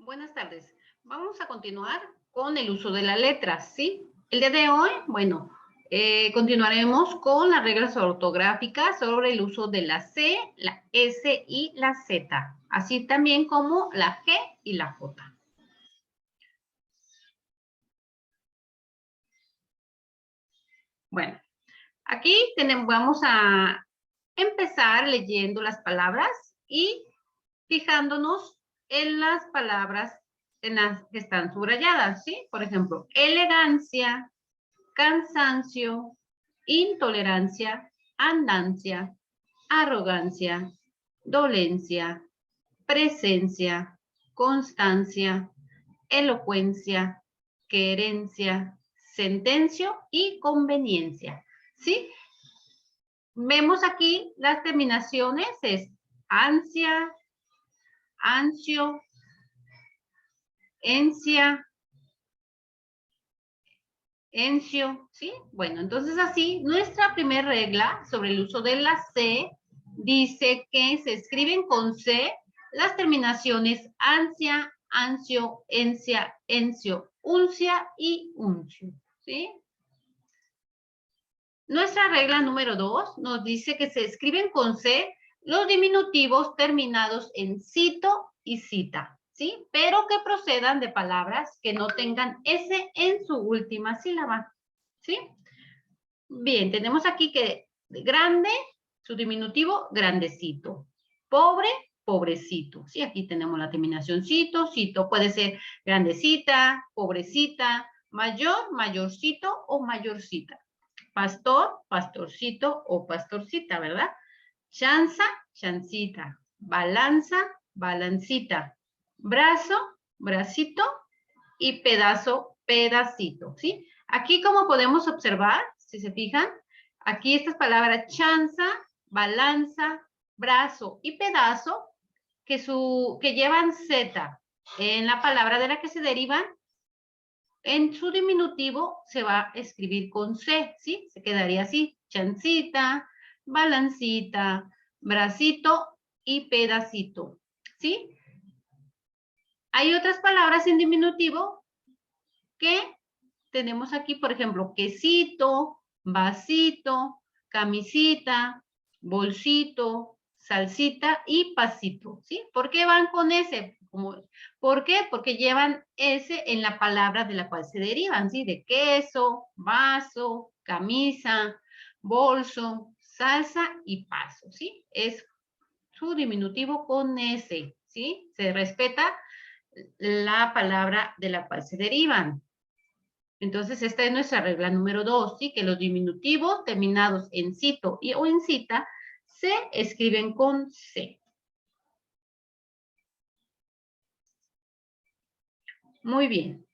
Buenas tardes. Vamos a continuar con el uso de la letra, ¿sí? El día de hoy, bueno, continuaremos con las reglas ortográficas sobre el uso de la C, la S y la Z, así también como la G y la J. Bueno, aquí vamos a empezar leyendo las palabras y fijándonos en las palabras en las que están subrayadas, ¿sí? Por ejemplo, elegancia, cansancio, intolerancia, andancia, arrogancia, dolencia, presencia, constancia, elocuencia, querencia, sentencio y conveniencia. ¿Sí? Vemos aquí las terminaciones, es ansia, ansio, encia, encio, ¿sí? Bueno, entonces así, nuestra primera regla sobre el uso de la C dice que se escriben con C las terminaciones ansia, ansio, encia, encio, uncia y uncio, ¿sí? Nuestra regla número 2 nos dice que se escriben con C los diminutivos terminados en cito y cita, ¿sí? Pero que procedan de palabras que no tengan S en su última sílaba, ¿sí? Bien, tenemos aquí que grande, su diminutivo, grandecito. Pobre, pobrecito. Sí, aquí tenemos la terminación cito, cito. Puede ser grandecita, pobrecita, mayor, mayorcito o mayorcita. Pastor, pastorcito o pastorcita, ¿verdad? Chanza, chancita. Balanza, balancita. Brazo, bracito y pedazo, pedacito, ¿sí? Aquí como podemos observar, si se fijan, aquí estas palabras chanza, balanza, brazo y pedazo que llevan Z en la palabra de la que se derivan, en su diminutivo se va a escribir con C, ¿sí? Se quedaría así, chancita, balancita, bracito y pedacito, ¿sí? Hay otras palabras en diminutivo que tenemos aquí, por ejemplo, quesito, vasito, camisita, bolsito, salsita y pasito, ¿sí? ¿Por qué van con ese? ¿Por qué? Porque llevan ese en la palabra de la cual se derivan, ¿sí? De queso, vaso, camisa, bolso, salsa y paso, ¿sí? Es su diminutivo con ese, ¿sí? Se respeta la palabra de la cual se derivan. Entonces, esta es nuestra regla número 2, ¿sí? Que los diminutivos terminados en cito o en cita se escriben con C. Muy bien.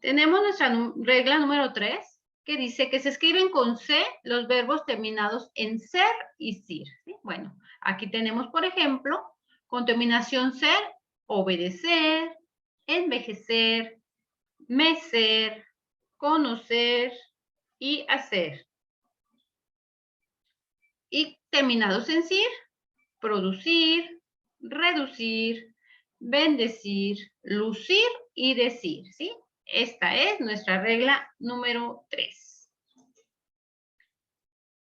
Tenemos nuestra regla número 3, que dice que se escriben con C los verbos terminados en ser y sir, ¿sí? Bueno, aquí tenemos, por ejemplo, con terminación ser, obedecer, envejecer, mecer, conocer y hacer. Y terminados en sir, producir, reducir, bendecir, lucir y decir, ¿sí? Esta es nuestra regla número 3.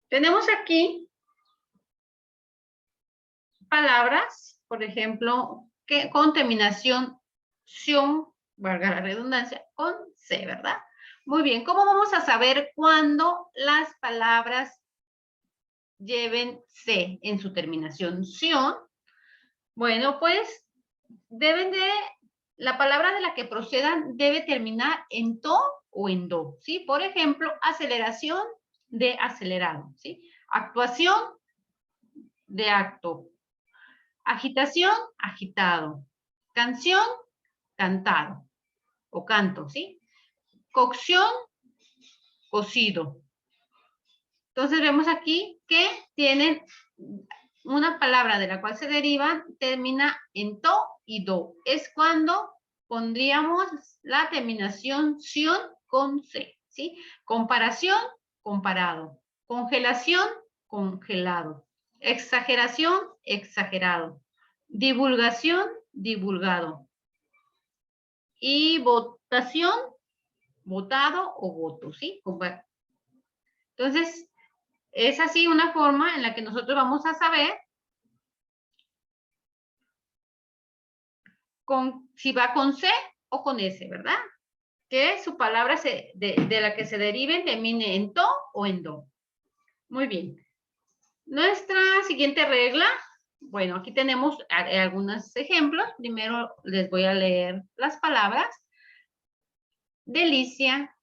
Tenemos aquí palabras, por ejemplo, que con terminación ción, valga la redundancia, con C, ¿verdad? Muy bien, ¿cómo vamos a saber cuándo las palabras lleven C en su terminación ción? Bueno, pues la palabra de la que procedan debe terminar en to o en do, ¿sí? Por ejemplo, aceleración de acelerado, ¿sí? Actuación de acto. Agitación, agitado. Canción, cantado o canto, ¿sí? Cocción, cocido. Entonces vemos aquí que tienen una palabra de la cual se derivan, termina en to y do. Es cuando pondríamos la terminación ción con C, ¿sí? Comparación, comparado. Congelación, congelado. Exageración, exagerado. Divulgación, divulgado. Y votación, votado o voto, ¿sí? Entonces, es así una forma en la que nosotros vamos a saber si va con C o con S, ¿verdad? Que su palabra de la que se deriven termine en to o en do. Muy bien. Nuestra siguiente regla, bueno, aquí tenemos algunos ejemplos. Primero les voy a leer las palabras. Delicia,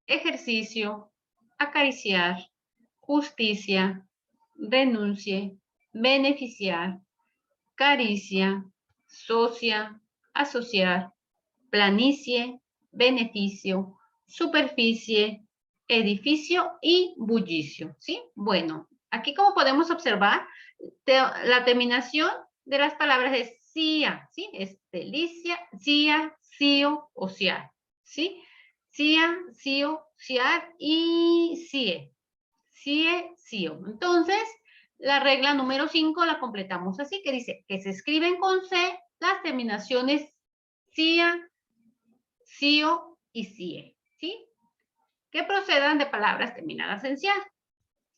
ejercicio, acariciar, justicia, renuncie, beneficiar, caricia, socia, asociar, planicie, beneficio, superficie, edificio y bullicio, ¿sí? Bueno, aquí como podemos observar, la terminación de las palabras es cia, ¿sí? Es delicia, cia, cio o ciar, ¿sí? Cia, cio, ciar y cie. Cie, cio. Entonces, la regla número 5 la completamos así, que dice que se escriben con C las terminaciones cia, cio y cie, ¿sí? Que procedan de palabras terminadas en ciar.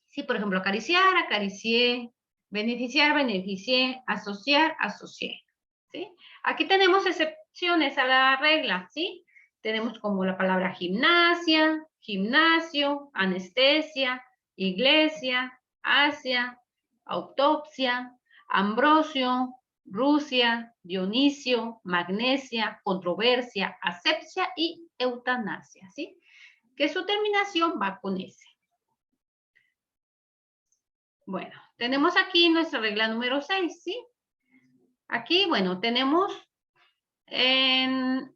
Sí, por ejemplo, acariciar, acaricié, beneficiar, beneficié, asociar, asocié, ¿sí? Aquí tenemos excepciones a la regla, ¿sí? Tenemos como la palabra gimnasia, gimnasio, anestesia, iglesia, Asia, autopsia, Ambrosio, Rusia, Dionisio, magnesia, controversia, asepsia y eutanasia, ¿sí? Que su terminación va con S. Bueno, tenemos aquí nuestra regla número 6, ¿sí? Aquí, bueno, tenemos en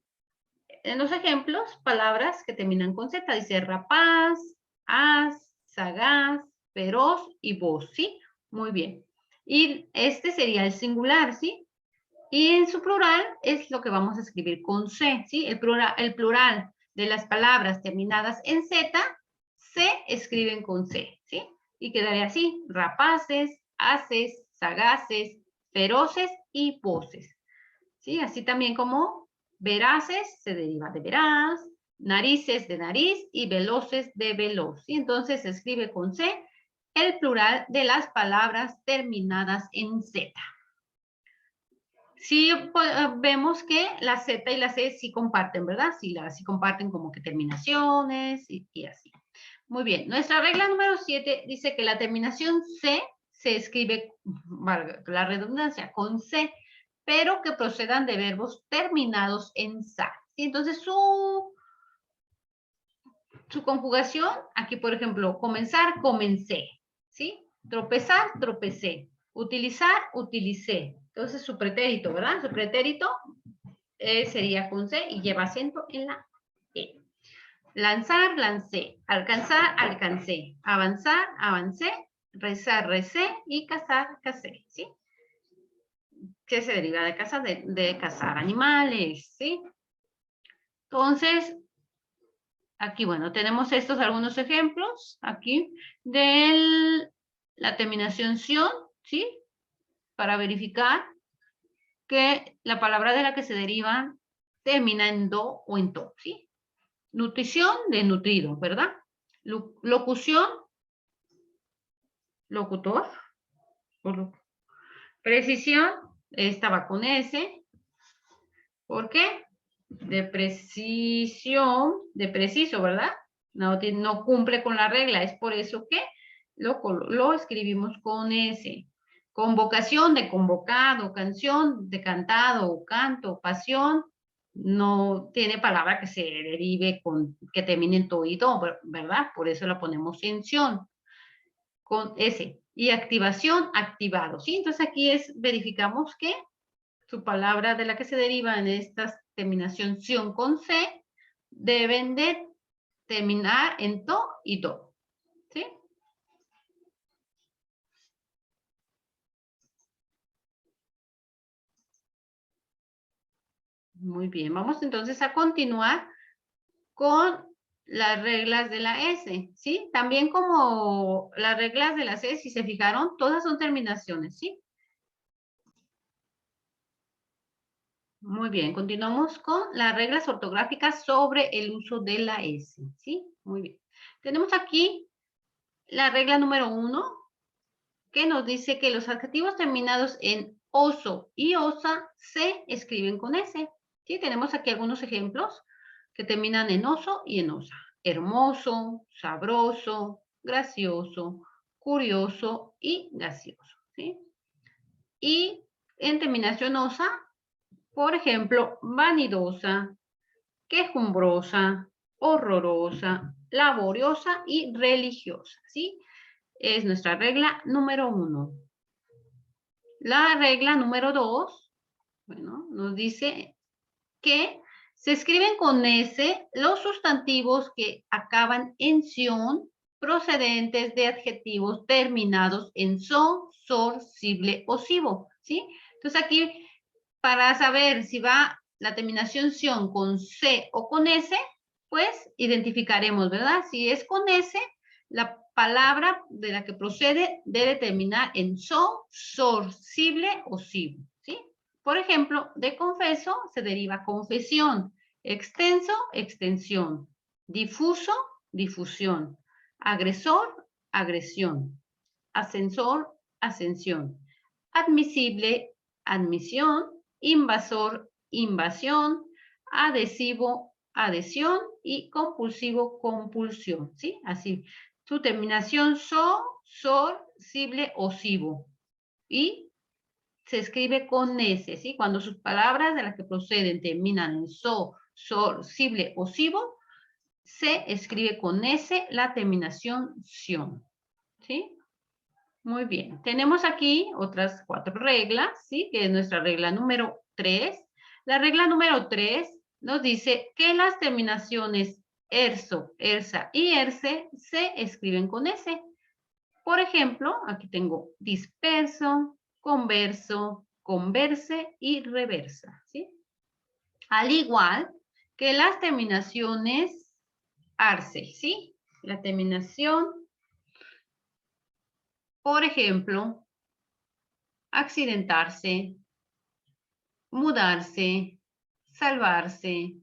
los ejemplos palabras que terminan con Z. Dice rapaz, as, sagaz, feroz y voz, ¿sí? Muy bien. Y este sería el singular, ¿sí? Y en su plural es lo que vamos a escribir con C, ¿sí? El plural de las palabras terminadas en Z se escriben con C, ¿sí? Y quedaría así, rapaces, haces, sagaces, feroces y voces, ¿sí? Así también como veraces se deriva de veraz, narices de nariz y veloces de veloz, ¿sí? Entonces se escribe con C el plural de las palabras terminadas en Z. Sí, vemos que la Z y la C sí comparten, ¿verdad? Sí, sí comparten como que terminaciones y así. Muy bien, nuestra regla número 7 dice que la terminación C se escribe, valga la redundancia, con C, pero que procedan de verbos terminados en SA. ¿Sí? Entonces, su conjugación, aquí por ejemplo, comenzar, comencé, ¿sí? Tropezar, tropecé. Utilizar, utilicé. Entonces, su pretérito, ¿verdad? Su pretérito sería con C y lleva acento en la E. Lanzar, lancé. Alcanzar, alcancé. Avanzar, avancé. Rezar, recé. Y cazar, cacé, ¿sí? Que se deriva de cazar, de cazar animales, ¿sí? Entonces, aquí, bueno, tenemos estos algunos ejemplos, aquí, de la terminación ción, ¿sí? Para verificar que la palabra de la que se deriva termina en do o en to, ¿sí? Nutrición de nutrido, ¿verdad? Locución, locutor. Precisión, esta va con S. ¿Por qué? De precisión, de preciso, ¿verdad? No cumple con la regla, es por eso que lo escribimos con S. Convocación de convocado, canción de cantado, canto, pasión, no tiene palabra que se derive que termine en to y do, ¿verdad? Por eso la ponemos en sion, con S. Y activación, activado, ¿sí? Entonces aquí verificamos que su palabra de la que se deriva en esta terminación sion con C deben de terminar en to y do, ¿sí? Muy bien, vamos entonces a continuar con las reglas de la S, ¿sí? También como las reglas de la C, si se fijaron, todas son terminaciones, ¿sí? Muy bien, continuamos con las reglas ortográficas sobre el uso de la S, ¿sí? Muy bien. Tenemos aquí la regla número 1, que nos dice que los adjetivos terminados en oso y osa se escriben con S, ¿sí? Tenemos aquí algunos ejemplos que terminan en oso y en osa. Hermoso, sabroso, gracioso, curioso y gaseoso, ¿sí? Y en terminación osa, por ejemplo, vanidosa, quejumbrosa, horrorosa, laboriosa y religiosa, ¿sí? Es nuestra regla número 1. La regla número 2, bueno, nos dice que se escriben con S los sustantivos que acaban en ción procedentes de adjetivos terminados en so, sor, sible o sibo, ¿sí? Entonces aquí, para saber si va la terminación ción con C o con S, pues identificaremos, ¿verdad? Si es con S, la palabra de la que procede debe terminar en so, sor, sible o sibo, ¿sí? Por ejemplo, de confeso se deriva confesión, extenso, extensión, difuso, difusión, agresor, agresión, ascensor, ascensión, admisible, admisión, invasor, invasión, adhesivo, adhesión y compulsivo, compulsión, ¿sí? Así, su terminación so, sor, sible o sibo. Y se escribe con S, ¿sí? Cuando sus palabras de las que proceden terminan en so, sor, sible o sibo, se escribe con S la terminación sion, ¿sí? Muy bien. Tenemos aquí otras 4 reglas, ¿sí? Que es nuestra regla número 3. La regla número 3 nos dice que las terminaciones erso, ersa y erse se escriben con S. Por ejemplo, aquí tengo disperso, converso, converse y reversa, ¿sí? Al igual que las terminaciones arse, ¿sí? La terminación, por ejemplo, accidentarse, mudarse, salvarse,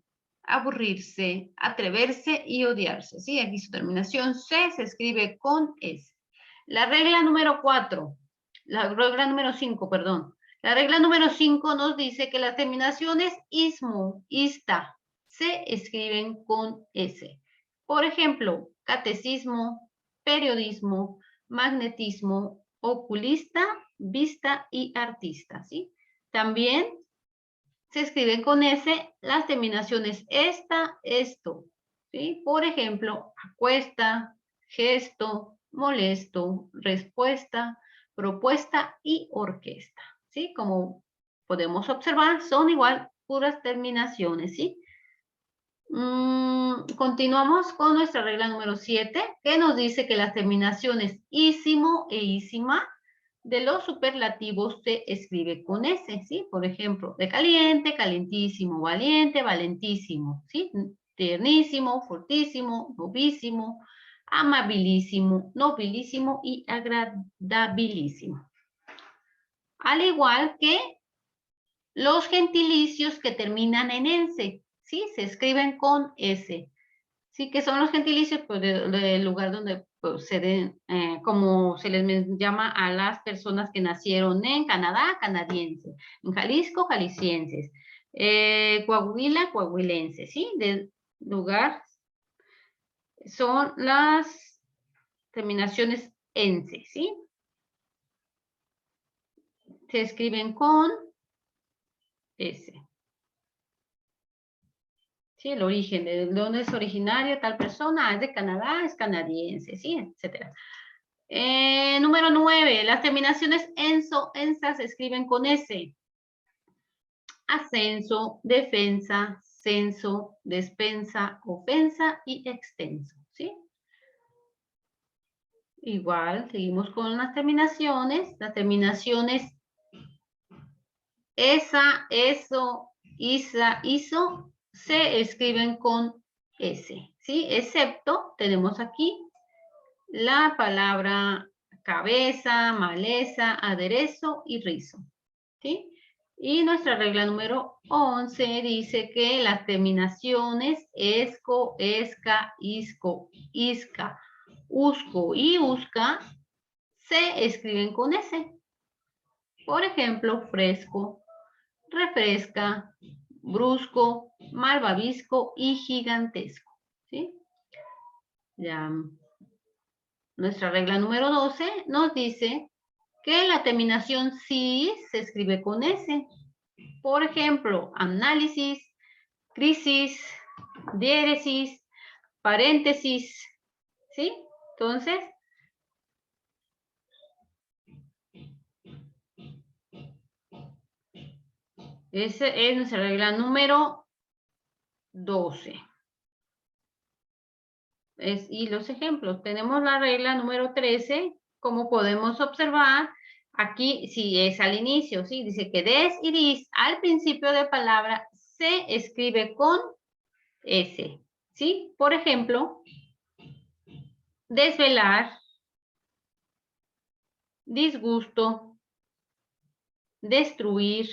aburrirse, atreverse y odiarse, ¿sí? Aquí su terminación se escribe con S. La regla número 4, la regla número 5, perdón. La regla número 5 nos dice que las terminaciones ismo, ista, se escriben con S. Por ejemplo, catecismo, periodismo, magnetismo, oculista, vista y artista, ¿sí? También se escriben con S las terminaciones esta, esto, ¿sí? Por ejemplo, acuesta, gesto, molesto, respuesta, propuesta y orquesta, ¿sí? Como podemos observar, son igual puras terminaciones, ¿sí? Continuamos con nuestra regla número 7, que nos dice que las terminaciones ísimo e ísima de los superlativos se escribe con S, ¿sí? Por ejemplo, de caliente, calentísimo, valiente, valentísimo, ¿sí? Tiernísimo, fortísimo, novísimo, amabilísimo, nobilísimo y agradabilísimo. Al igual que los gentilicios que terminan en ense, ¿sí? Se escriben con S. Sí, que son los gentilicios, pues, del lugar donde proceden, como se les llama a las personas que nacieron en Canadá, canadienses, en Jalisco, jaliscienses, Coahuila, coahuilenses, ¿sí? Del lugar son las terminaciones ense, ¿sí? Se escriben con S. ¿Sí? El origen, de dónde es originaria tal persona, es de Canadá, es canadiense, ¿sí? Etcétera. Número 9, las terminaciones enso, ensa se escriben con S. Ascenso, defensa, censo, despensa, ofensa y extenso, ¿sí? Igual, seguimos con las terminaciones. Las terminaciones esa, eso, isa, iso, se escriben con S, ¿sí? Excepto, tenemos aquí la palabra cabeza, maleza, aderezo y rizo, ¿sí? Y nuestra regla número 11 dice que las terminaciones esco, esca, isco, isca, usco y usca se escriben con S. Por ejemplo, fresco, refresca, brusco, malvavisco y gigantesco. ¿Sí? Ya. Nuestra regla número 12 nos dice que la terminación cis se escribe con S. Por ejemplo, análisis, crisis, diéresis, paréntesis, ¿sí? Entonces, esa es nuestra regla número 12. Y los ejemplos. Tenemos la regla número 13, como podemos observar, aquí sí es al inicio, ¿sí? Dice que des y dis al principio de palabra se escribe con S, ¿sí? Por ejemplo, desvelar, disgusto, destruir,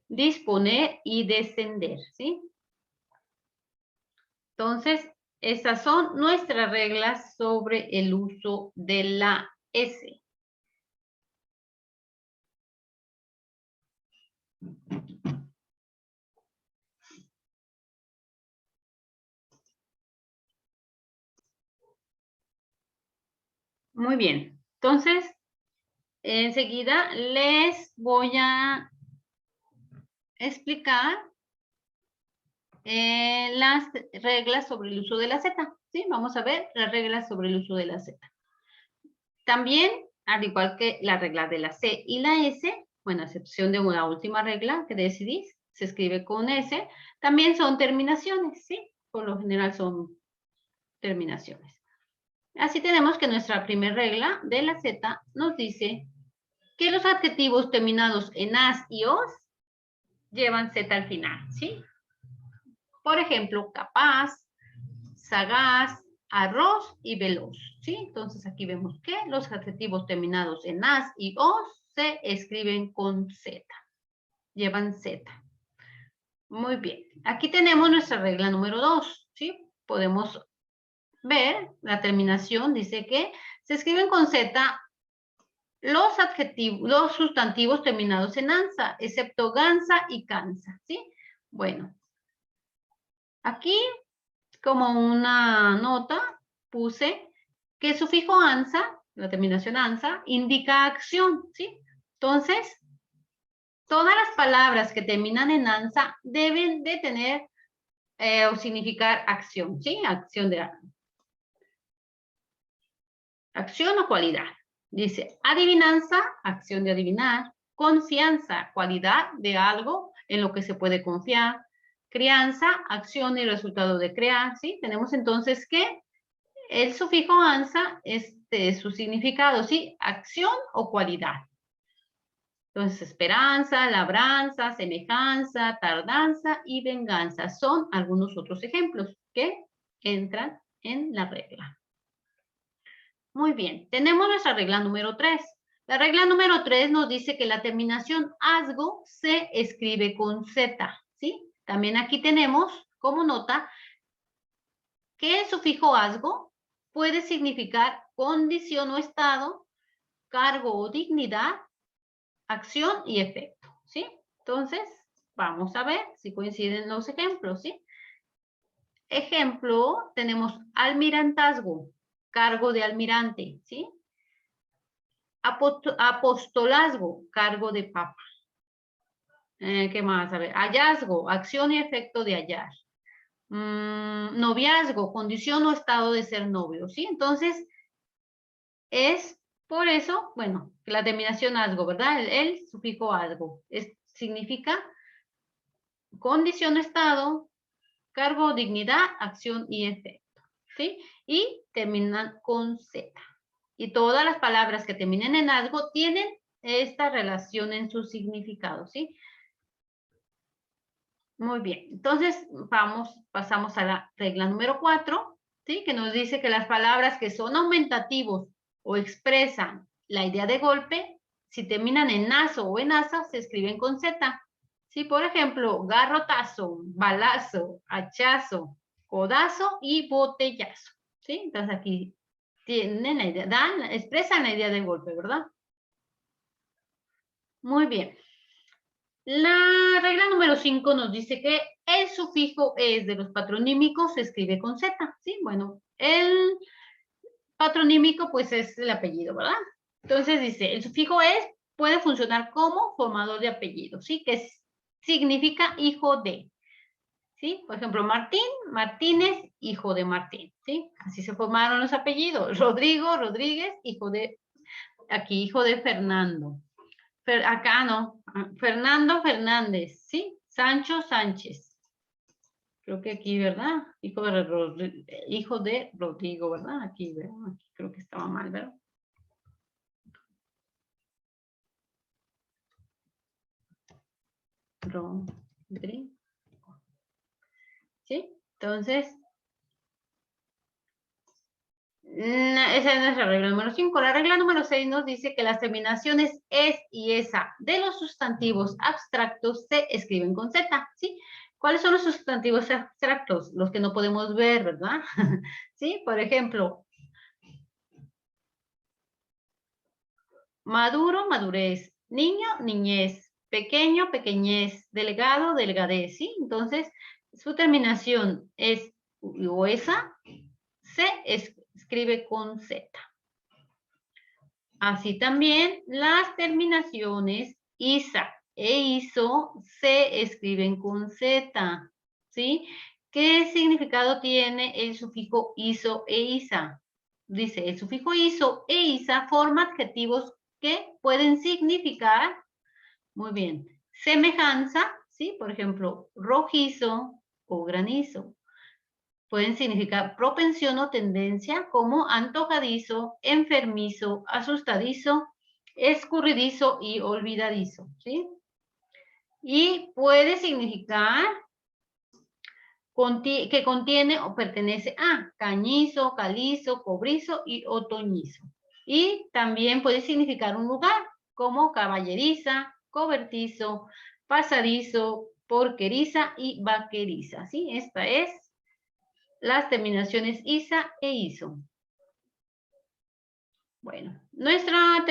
disponer y descender, ¿sí? Entonces, estas son nuestras reglas sobre el uso de la S. Muy bien. Entonces, enseguida les voy a explicar las reglas sobre el uso de la Z. ¿Sí? Vamos a ver las reglas sobre el uso de la Z. También, al igual que la regla de la C y la S, bueno, a excepción de una última regla que decidís, se escribe con S, también son terminaciones, ¿sí? Por lo general son terminaciones. Así tenemos que nuestra primera regla de la Z nos dice que los adjetivos terminados en as y os llevan Z al final, ¿sí? Por ejemplo, capaz, sagaz, arroz y veloz, ¿sí? Entonces aquí vemos que los adjetivos terminados en as y os se escriben con Z, llevan Z. Muy bien, aquí tenemos nuestra regla número 2, ¿sí? Podemos ver, la terminación dice que se escriben con Z los adjetivos, los sustantivos terminados en ansa, excepto gansa y cansa, ¿sí? Bueno, aquí como una nota puse que el sufijo ansa, la terminación ansa, indica acción, ¿sí? Entonces, todas las palabras que terminan en ansa deben de tener o significar acción, ¿sí? Acción o cualidad. Dice, adivinanza, acción de adivinar, confianza, cualidad de algo en lo que se puede confiar, crianza, acción y resultado de crear, ¿sí? Tenemos entonces que el sufijo ansa, su significado, ¿sí? Acción o cualidad. Entonces, esperanza, labranza, semejanza, tardanza y venganza son algunos otros ejemplos que entran en la regla. Muy bien, tenemos nuestra regla número 3. La regla número 3 nos dice que la terminación asgo se escribe con Z, ¿sí? También aquí tenemos como nota que el sufijo asgo puede significar condición o estado, cargo o dignidad, acción y efecto, ¿sí? Entonces, vamos a ver si coinciden los ejemplos, ¿sí? Ejemplo, tenemos almirantazgo, cargo de almirante, ¿sí? Apostolazgo, cargo de papa. ¿Qué más? A ver, hallazgo, acción y efecto de hallar. Noviazgo, condición o estado de ser novio, ¿sí? Entonces, es por eso, bueno, la terminación asgo, ¿verdad? El sufijo asgo significa condición o estado, cargo o dignidad, acción y efecto, ¿sí? Y terminan con Z. Y todas las palabras que terminen en algo tienen esta relación en su significado, ¿sí? Muy bien. Entonces, pasamos a la regla número 4, ¿sí? Que nos dice que las palabras que son aumentativos o expresan la idea de golpe, si terminan en naso o en asa, se escriben con Z. Sí, por ejemplo, garrotazo, balazo, hachazo, codazo y botellazo. ¿Sí? Entonces aquí tienen la idea, expresan la idea del golpe, ¿verdad? Muy bien. La regla número 5 nos dice que el sufijo es de los patronímicos, se escribe con Z, ¿sí? Bueno, el patronímico pues es el apellido, ¿verdad? Entonces dice, el sufijo es puede funcionar como formador de apellido, ¿sí? Que significa hijo de, ¿sí? Por ejemplo, Martín, Martínez, hijo de Martín, ¿sí? Así se formaron los apellidos. Rodrigo, Rodríguez, hijo de, aquí, hijo de Fernando. Acá no, Fernando Fernández, ¿sí? Sancho Sánchez. Creo que aquí, ¿verdad? Hijo de Rodrigo, ¿verdad? Aquí, ¿verdad? Aquí creo que estaba mal, ¿verdad? Rodrigo. ¿Sí? Entonces, esa es nuestra regla número 5. La regla número 6 nos dice que las terminaciones es y esa de los sustantivos abstractos se escriben con Z, ¿sí? ¿Cuáles son los sustantivos abstractos? Los que no podemos ver, ¿verdad? ¿Sí? Por ejemplo, maduro, madurez, niño, niñez, pequeño, pequeñez, delegado, delgadez, ¿sí? Entonces, su terminación es o esa, se escribe con Z. Así también las terminaciones ISA e ISO se escriben con Z, ¿sí? ¿Qué significado tiene el sufijo ISO e ISA? Dice, el sufijo ISO e ISA forma adjetivos que pueden significar, muy bien, semejanza, ¿sí? Por ejemplo, rojizo o granizo. Pueden significar propensión o tendencia como antojadizo, enfermizo, asustadizo, escurridizo y olvidadizo, ¿sí? Y puede significar que contiene o pertenece a cañizo, calizo, cobrizo y otoñizo. Y también puede significar un lugar como caballeriza, cobertizo, pasadizo, porqueriza y vaqueriza, ¿sí? Esta es las terminaciones ISA e ISO. Bueno, nuestra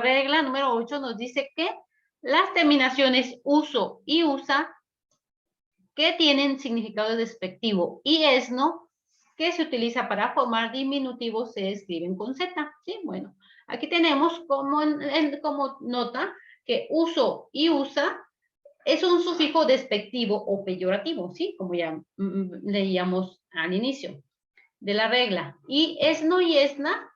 regla número 8 nos dice que las terminaciones uso y usa que tienen significado despectivo y esno que se utiliza para formar diminutivos se escriben con Z, ¿sí? Bueno, aquí tenemos como nota que uso y usa es un sufijo despectivo o peyorativo, ¿sí? Como ya leíamos al inicio de la regla. Y esno y esna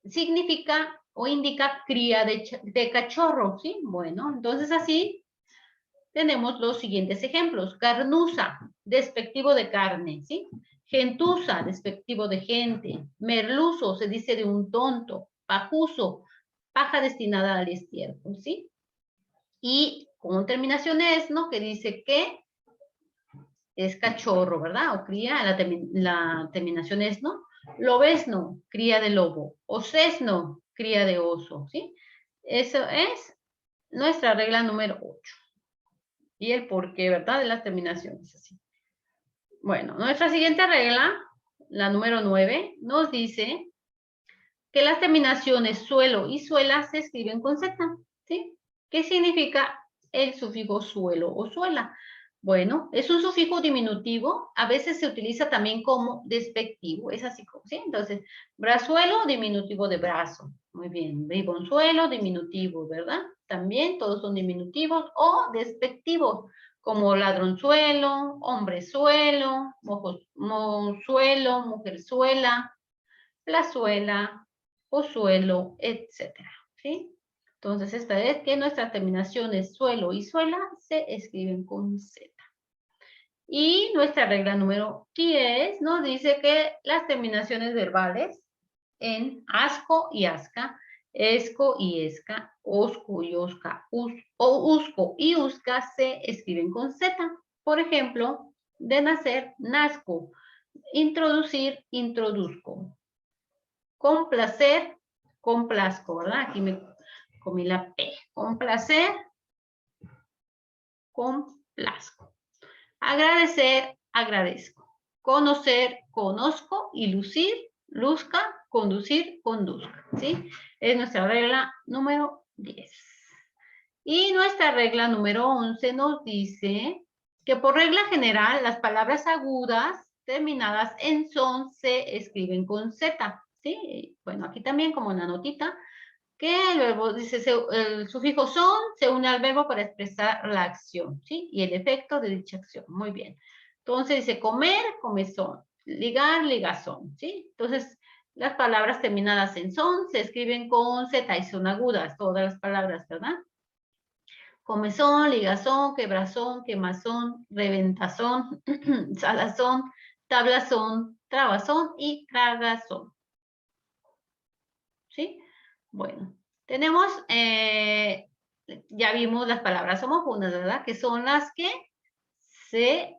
significa o indica cría de cachorro, ¿sí? Bueno, entonces así tenemos los siguientes ejemplos. Carnuza, despectivo de carne, ¿sí? Gentuza, despectivo de gente. Merluzo, se dice de un tonto. Pajuzo, paja destinada al estiércol, ¿sí? Y con terminación esno, que dice que es cachorro, ¿verdad? O cría, la terminación es, ¿no? Lobesno, cría de lobo. Osesno, cría de oso, ¿sí? Eso es nuestra regla número 8. Y el porqué, ¿verdad? De las terminaciones, así. Bueno, nuestra siguiente regla, la número 9, nos dice que las terminaciones suelo y suela se escriben con Z, ¿sí? ¿Qué significa el sufijo suelo o suela? Bueno, es un sufijo diminutivo, a veces se utiliza también como despectivo, es así como, ¿sí? Entonces, brazuelo, diminutivo de brazo. Muy bien, bribonzuelo, diminutivo, ¿verdad? También todos son diminutivos o despectivos, como ladronzuelo, hombrezuelo, mozuelo, mujerzuela, plazuela, pozuelo, etcétera, ¿sí? Entonces, esta es que nuestras terminaciones suelo y suela se escriben con Z. Y nuestra regla número 10 nos dice que las terminaciones verbales en asco y asca, esco y esca, osco y osca, usco y usca se escriben con Z. Por ejemplo, de nacer, nazco, introducir, introduzco, complacer, complazco, ¿verdad? Aquí me comí la P. Complacer, complazco. Agradecer, agradezco. Conocer, conozco. Y lucir, luzca, conducir, conduzca. ¿Sí? Es nuestra regla número 10. Y nuestra regla número 11 nos dice que por regla general las palabras agudas terminadas en son se escriben con Z. ¿Sí? Bueno, aquí también como una notita, que el verbo dice, el sufijo son se une al verbo para expresar la acción, ¿sí? Y el efecto de dicha acción. Muy bien. Entonces dice comer, comezón. Ligar, ligazón, ¿sí? Entonces, las palabras terminadas en son se escriben con Z y son agudas, todas las palabras, ¿verdad? Comezón, ligazón, quebrazón, quemazón, reventazón, salazón, tablazón, trabazón y cagazón. ¿Sí? Bueno, tenemos, ya vimos las palabras homófonas, ¿verdad? Que son las que se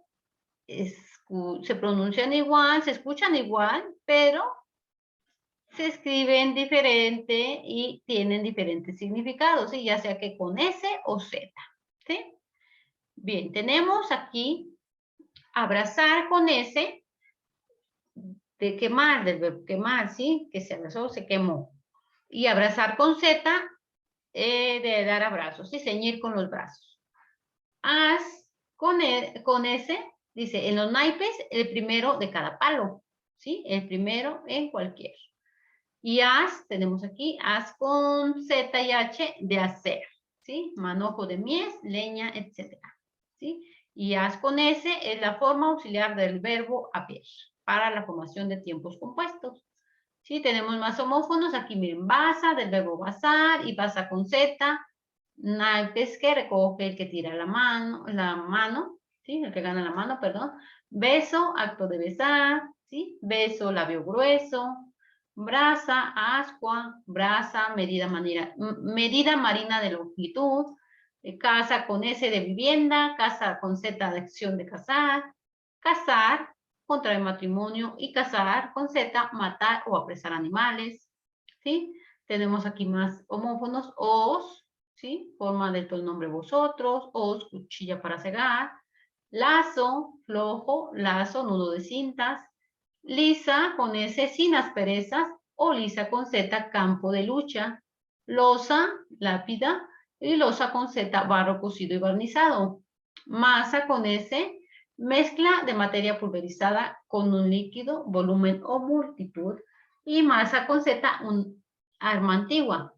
pronuncian igual, se escuchan igual, pero se escriben diferente y tienen diferentes significados, ¿sí? Ya sea que con S o Z, ¿sí? Bien, tenemos aquí abrazar con S, de quemar, del verbo quemar, ¿sí? Que se abrazó, se quemó. Y abrazar con Z, de dar abrazos, ¿sí? Ceñir con los brazos. Haz con S, dice, en los naipes, el primero de cada palo, ¿sí? El primero en cualquier. Y haz, tenemos aquí, haz con Z y H de hacer, ¿sí? Manojo de mies, leña, etc. ¿Sí? Y haz con S es la forma auxiliar del verbo haber para la formación de tiempos compuestos. ¿Sí? Tenemos más homófonos. Aquí miren, basa, del verbo basar, y basa con Z. Naipes, que recoge, el que tira la mano, ¿sí? El que gana la mano, perdón. Beso, acto de besar, ¿sí? Beso, labio grueso. Brasa, ascua, brasa, medida marina de longitud. Casa con S de vivienda, casa con Z de acción de cazar. Cazar, contraer matrimonio, y cazar con Z, matar o apresar animales, ¿sí? Tenemos aquí más homófonos, os, ¿sí? Forma del pronombre vosotros, os, cuchilla para cegar, lazo, flojo, lazo, nudo de cintas, lisa con S sin asperezas, o lisa con Z, campo de lucha, losa, lápida, y losa con Z, barro cocido y barnizado, masa con S, mezcla de materia pulverizada con un líquido, volumen o multitud, y masa con Z, un arma antigua.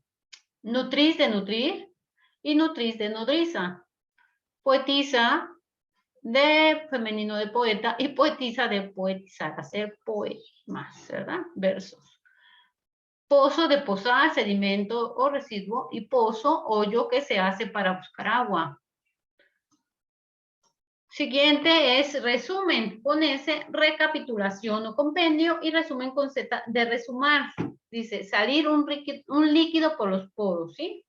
Nutriz de nutrir y nutriz de nodriza. Poetisa de femenino de poeta y poetisa de poetizar, hacer poemas, ¿verdad? Versos. Pozo de posar, sedimento o residuo, y pozo, hoyo que se hace para buscar agua. Siguiente es resumen, con S, recapitulación o compendio, y resumen con Z de resumar. Dice, salir un líquido por los poros, ¿sí?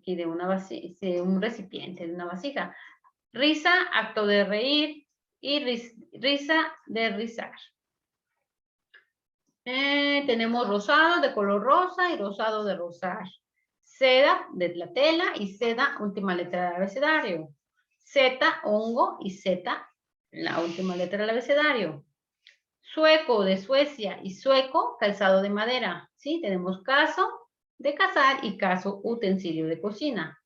Y de un recipiente, de una vasija. Risa, acto de reír, y risa de rizar. Tenemos rosado de color rosa y rosado de rosar. Seda de la tela y seda, última letra del abecedario. Z, hongo, y Z, la última letra del abecedario. Sueco de Suecia y sueco, calzado de madera. ¿Sí? Tenemos caso de cazar y caso, utensilio de cocina.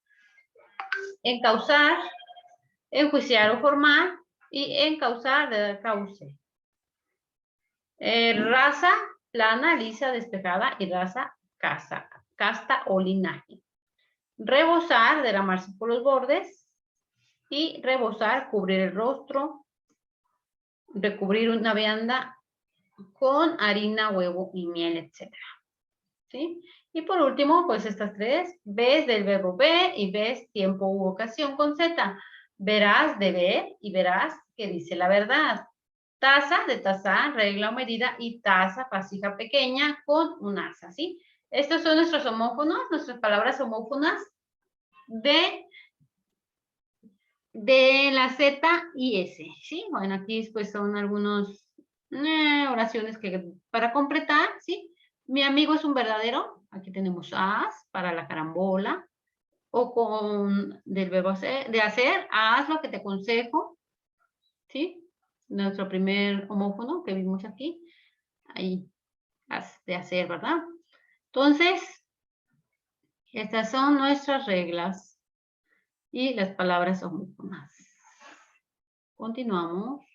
Encauzar, enjuiciar o formar, y encauzar de dar cauce. Raza, plana, lisa, despejada, y raza, casta o linaje. Rebozar, derramarse por los bordes, y rebozar, cubrir el rostro, recubrir una vianda con harina, huevo y miel, etc. ¿Sí? Y por último, pues estas tres, ves del verbo ver y ves tiempo u ocasión con Z. Verás de ver y verás que dice la verdad. Taza de tazar, regla o medida, y taza, vasija pequeña con un asa, ¿sí? Estos son nuestros homófonos, nuestras palabras homófonas de la Z y S, ¿sí? Bueno, aquí pues son algunas oraciones que para completar, ¿sí? Mi amigo es un verdadero, Aquí tenemos haz para la carambola. O con del verbo hacer, de hacer, haz lo que te aconsejo. ¿Sí? Nuestro primer homófono que vimos aquí. Ahí, haz, de hacer, ¿verdad? Entonces, estas son nuestras reglas y las palabras homófonas. Continuamos.